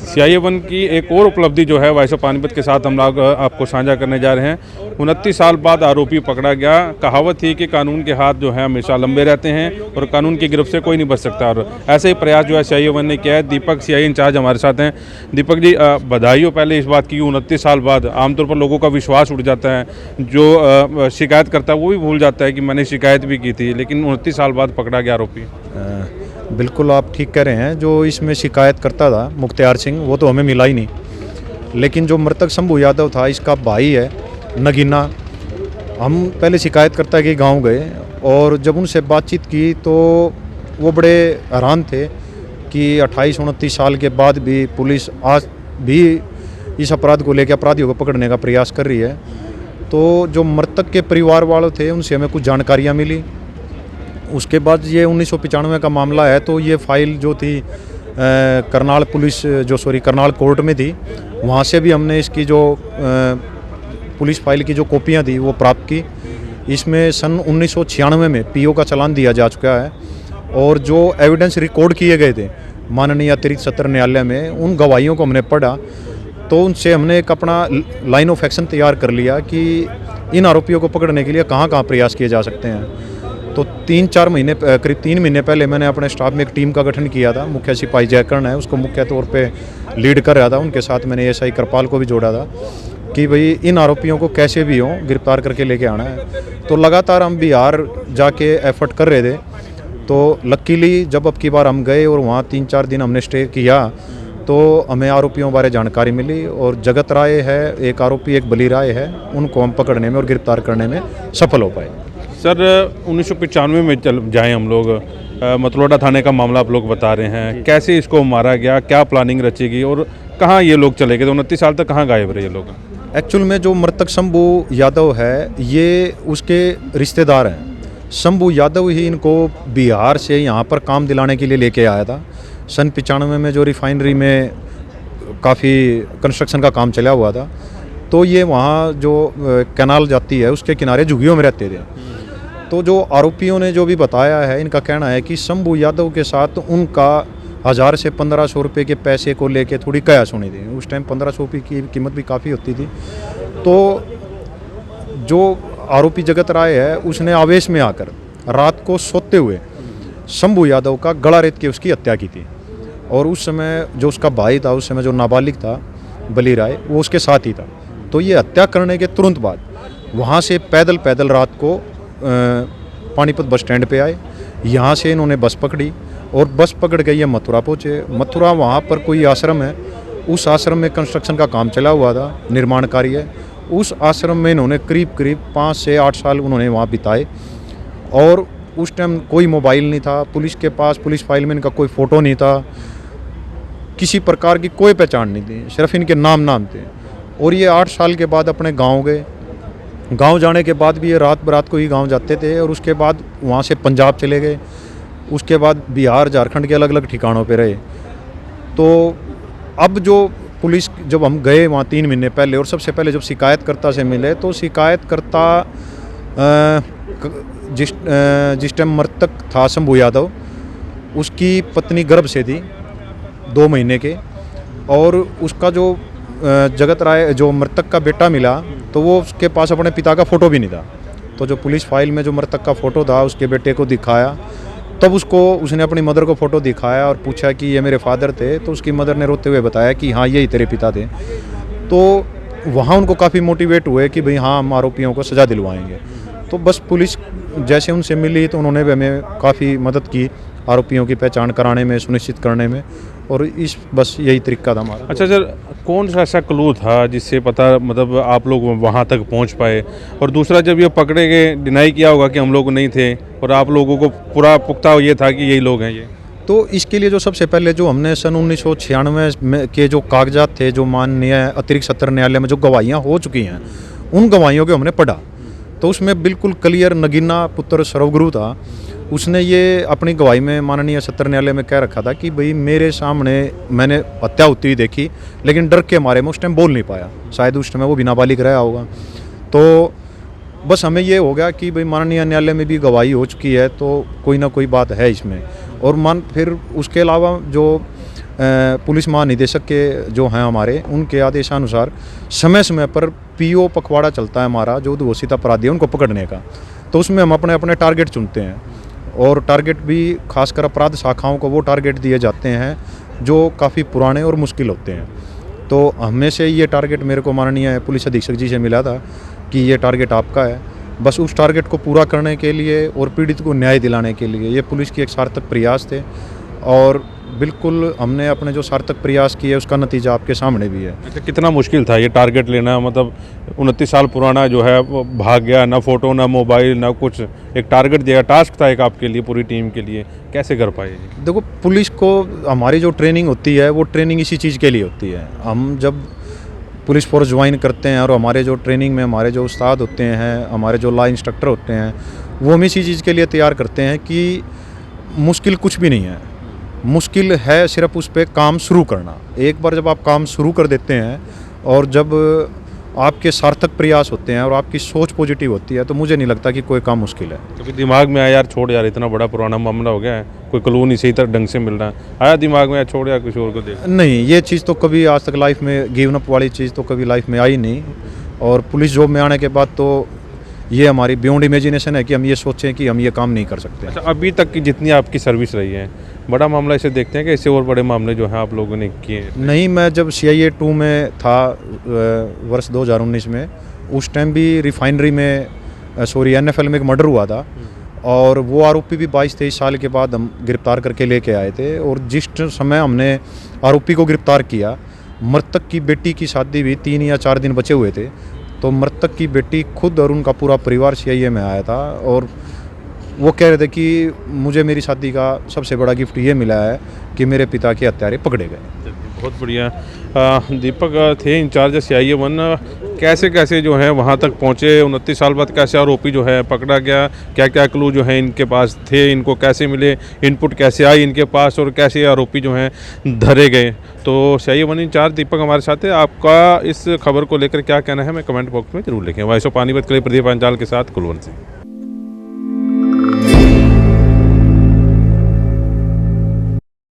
CI-A-1 की एक और उपलब्धि जो है वॉइस ऑफ पानीपत के साथ हम लोग आपको साझा करने जा रहे हैं। 29 साल बाद आरोपी पकड़ा गया। कहावत थी कि कानून के हाथ जो है हमेशा लंबे रहते हैं और कानून की गिरफ्त से कोई नहीं बच सकता, और ऐसे ही प्रयास जो है CI-A-1 ने किया है। दीपक CI इंचार्ज हमारे साथ हैं। दीपक जी, बधाई हो पहले इस बात की, 29 साल बाद आमतौर पर लोगों का विश्वास उठ जाता है, जो शिकायत करता है वो भी भूल जाता है कि मैंने शिकायत भी की थी, लेकिन 29 साल बाद पकड़ा गया आरोपी। बिल्कुल आप ठीक कह रहे हैं। जो इसमें शिकायत करता था मुख्तियार सिंह, वो तो हमें मिला ही नहीं, लेकिन जो मृतक शंभू यादव था, इसका भाई है नगीना, हम पहले शिकायत करता कि गांव गए और जब उनसे बातचीत की तो वो बड़े हैरान थे कि 28-29 साल के बाद भी पुलिस आज भी इस अपराध को लेकर अपराधियों को पकड़ने का प्रयास कर रही है। तो जो मृतक के परिवार वाले थे उनसे हमें कुछ जानकारियाँ मिली। उसके बाद ये 1995 का मामला है, तो ये फाइल जो थी करनाल करनाल कोर्ट में थी, वहाँ से भी हमने इसकी जो पुलिस फाइल की जो कॉपियाँ थी वो प्राप्त की। इसमें सन 1996 में PO का चालान दिया जा चुका है, और जो एविडेंस रिकॉर्ड किए गए थे माननीय अतिरिक्त सत्र न्यायालय में, उन गवाहियों को हमने पढ़ा तो उनसे हमने एक अपना लाइन ऑफ एक्शन तैयार कर लिया कि इन आरोपियों को पकड़ने के लिए कहाँ कहाँ प्रयास किए जा सकते हैं। तो 3-4 महीने करीब 3 महीने पहले मैंने अपने स्टाफ में एक टीम का गठन किया था। मुख्य सिपाही जयकर्ण है, उसको मुख्य तौर पे लीड कर रहा था। उनके साथ मैंने SI कृपाल को भी जोड़ा था कि भाई इन आरोपियों को कैसे भी हो गिरफ्तार करके लेके आना है। तो लगातार हम बिहार जाके एफर्ट कर रहे थे। तो लकीली जब अब की बार हम गए और वहाँ 3-4 दिन हमने स्टे किया तो हमें आरोपियों बारे जानकारी मिली, और जगत राय है एक आरोपी, एक बली राय है, उनको हम पकड़ने में और गिरफ्तार करने में सफल हो पाए। सर 1995 में चल जाएँ हम लोग, मतलोडा थाने का मामला आप लोग बता रहे हैं, कैसे इसको मारा गया, क्या प्लानिंग रचेगी और कहाँ ये लोग चले गए? 29 साल तक कहाँ गायब रहे ये लोग? एक्चुअल में जो मृतक शंभू यादव है ये उसके रिश्तेदार हैं। शंभू यादव ही इनको बिहार से यहाँ पर काम दिलाने के लिए लेके आया था। सन 95 में जो रिफाइनरी में काफ़ी कंस्ट्रक्शन का काम चला हुआ था, तो ये वहाँ जो कैनाल जाती है उसके किनारे झुग्गियों में रहते थे। तो जो आरोपियों ने जो भी बताया है, इनका कहना है कि शंभू यादव के साथ उनका 1000 से 1500 रुपये के पैसे को लेके थोड़ी कयास होनी थी। उस टाइम 1500 रुपये की कीमत भी काफ़ी होती थी। तो जो आरोपी जगत राय है उसने आवेश में आकर रात को सोते हुए शंभू यादव का गला रेत के उसकी हत्या की थी, और उस समय जो उसका भाई था, उस समय जो नाबालिग था बली राय, वो उसके साथ ही था। तो ये हत्या करने के तुरंत बाद वहाँ से पैदल रात को पानीपत बस स्टैंड पे आए। यहाँ से इन्होंने बस पकड़ी और बस पकड़ के ये मथुरा पहुँचे। मथुरा वहाँ पर कोई आश्रम है, उस आश्रम में कंस्ट्रक्शन का काम चला हुआ था, निर्माण कार्य। उस आश्रम में इन्होंने करीब 5 से 8 साल उन्होंने वहाँ बिताए, और उस टाइम कोई मोबाइल नहीं था पुलिस के पास, पुलिस फाइल में इनका कोई फ़ोटो नहीं था, किसी प्रकार की कोई पहचान नहीं थी, सिर्फ इनके नाम थे। और ये 8 साल के बाद अपने गांव गए। गांव जाने के बाद भी ये रात बरात को ही गांव जाते थे, और उसके बाद वहाँ से पंजाब चले गए, उसके बाद बिहार झारखंड के अलग अलग ठिकानों पे रहे। तो अब जो पुलिस, जब हम गए वहाँ 3 महीने पहले, और सबसे पहले जब शिकायतकर्ता से मिले तो शिकायतकर्ता जिस टाइम मृतक था शंभू यादव, उसकी पत्नी गर्भ से थी 2 महीने के, और उसका जो जगत राय जो मृतक का बेटा मिला तो वो उसके पास अपने पिता का फ़ोटो भी नहीं था। तो जो पुलिस फाइल में जो मृतक का फ़ोटो था उसके बेटे को दिखाया, तब उसने अपनी मदर को फ़ोटो दिखाया और पूछा कि ये मेरे फादर थे। तो उसकी मदर ने रोते हुए बताया कि हाँ यही तेरे पिता थे। तो वहाँ उनको काफ़ी मोटिवेट हुए कि भाई हाँ हम आरोपियों को सज़ा दिलवाएंगे। तो बस पुलिस जैसे उनसे मिली तो उन्होंने भी हमें काफ़ी मदद की आरोपियों की पहचान कराने में, सुनिश्चित करने में, और बस यही तरीका था हमारा। अच्छा सर, कौन सा ऐसा क्लू था जिससे पता मतलब आप लोग वहाँ तक पहुँच पाए? और दूसरा, जब ये पकड़े गए डिनाई किया होगा कि हम लोग नहीं थे, और आप लोगों को पूरा पुख्ता ये था कि यही लोग हैं ये? तो इसके लिए जो सबसे पहले जो हमने सन 1996 में के जो कागजात थे, जो माननीय अतिरिक्त सत्र न्यायालय में जो गवाहियाँ हो चुकी हैं, उन गवाहियों को हमने पढ़ा। तो उसमें बिल्कुल क्लियर नगीना पुत्र सर्वगुरु था, उसने ये अपनी गवाही में माननीय सत्र न्यायालय में कह रखा था कि भाई मेरे सामने मैंने हत्या होती हुई देखी, लेकिन डर के मारे मैं उस टाइम बोल नहीं पाया। शायद उस टाइम वो भी नाबालिग रहा होगा। तो बस हमें ये हो गया कि भाई माननीय न्यायालय में भी गवाही हो चुकी है, तो कोई ना कोई बात है इसमें। और फिर उसके अलावा जो पुलिस महानिदेशक के जो हैं हमारे, उनके आदेशानुसार समय समय पर पीओ पखवाड़ा चलता है हमारा, जो उद्घोषित अपराधी है उनको पकड़ने का। तो उसमें हम अपने अपने टारगेट चुनते हैं, और टारगेट भी खासकर अपराध शाखाओं को वो टारगेट दिए जाते हैं जो काफ़ी पुराने और मुश्किल होते हैं। तो हमें से ये टारगेट मेरे को माननीय पुलिस अधीक्षक जी से मिला था कि ये टारगेट आपका है। बस उस टारगेट को पूरा करने के लिए और पीड़ित को न्याय दिलाने के लिए ये पुलिस की एक सार्थक प्रयास थे, और बिल्कुल हमने अपने जो सार्थक प्रयास किए उसका नतीजा आपके सामने भी है। अच्छा, कितना मुश्किल था ये टारगेट लेना? मतलब 29 साल पुराना जो है वो भाग गया, ना फ़ोटो ना मोबाइल ना कुछ, एक टारगेट दिया, टास्क था एक आपके लिए, पूरी टीम के लिए, कैसे कर पाए? देखो, पुलिस को हमारी जो ट्रेनिंग होती है वो ट्रेनिंग इसी चीज़ के लिए होती है। हम जब पुलिस फोर्स ज्वाइन करते हैं और हमारे जो ट्रेनिंग में हमारे जो उस्ताद होते हैं, हमारे जो लॉ इंस्ट्रक्टर होते हैं, वो हम इसी चीज़ के लिए तैयार करते हैं कि मुश्किल कुछ भी नहीं है, मुश्किल है सिर्फ उस पर काम शुरू करना। एक बार जब आप काम शुरू कर देते हैं और जब आपके सार्थक प्रयास होते हैं और आपकी सोच पॉजिटिव होती है, तो मुझे नहीं लगता कि कोई काम मुश्किल है। कभी दिमाग में आया यार छोड़ यार, इतना बड़ा पुराना मामला हो गया है, कोई क्लू नहीं सही तरह ढंग से मिल रहा है, आया दिमाग में यार छोड़ यार किसी और को देख? नहीं, ये चीज़ तो कभी आज तक लाइफ में गिवन अप वाली चीज़ तो कभी लाइफ में आई नहीं। और पुलिस जॉब में आने के बाद तो ये हमारी बियॉन्ड इमेजिनेशन है कि हम ये सोचें कि हम ये काम नहीं कर सकते। अच्छा, अभी तक की जितनी आपकी सर्विस रही है, बड़ा मामला इसे देखते हैं कि इससे और बड़े मामले जो हैं आप लोगों ने किए? नहीं, मैं जब CIA 2 में था वर्ष 2019 में, उस टाइम भी रिफाइनरी में NFL में एक मर्डर हुआ था, और वो आरोपी भी 22-23 साल के बाद हम गिरफ्तार करके लेके आए थे। और जिस समय हमने आरोपी को गिरफ्तार किया, मृतक की बेटी की शादी भी 3 या 4 दिन बचे हुए थे। तो मृतक की बेटी खुद और उनका पूरा परिवार CIA में आया था, और वो कह रहे थे कि मुझे मेरी शादी का सबसे बड़ा गिफ्ट ये मिला है कि मेरे पिता के हत्यारे पकड़े गए। बहुत बढ़िया। दीपक थे इंचार्ज CIA 1, कैसे कैसे जो है वहाँ तक पहुँचे? 29 साल बाद कैसे आरोपी जो है पकड़ा गया? क्या क्या क्लू जो है इनके पास थे, इनको कैसे मिले, इनपुट कैसे आई इनके पास, और कैसे आरोपी जो हैं धरे गए? तो CIA 1 इंचार्ज दीपक हमारे साथ है। आपका इस खबर को लेकर क्या कहना है, मैं कमेंट बॉक्स में जरूर लिखें। वॉइस ऑफ पानीपत के लिए प्रदीप अंचाल के साथ कुलवंत सिंह।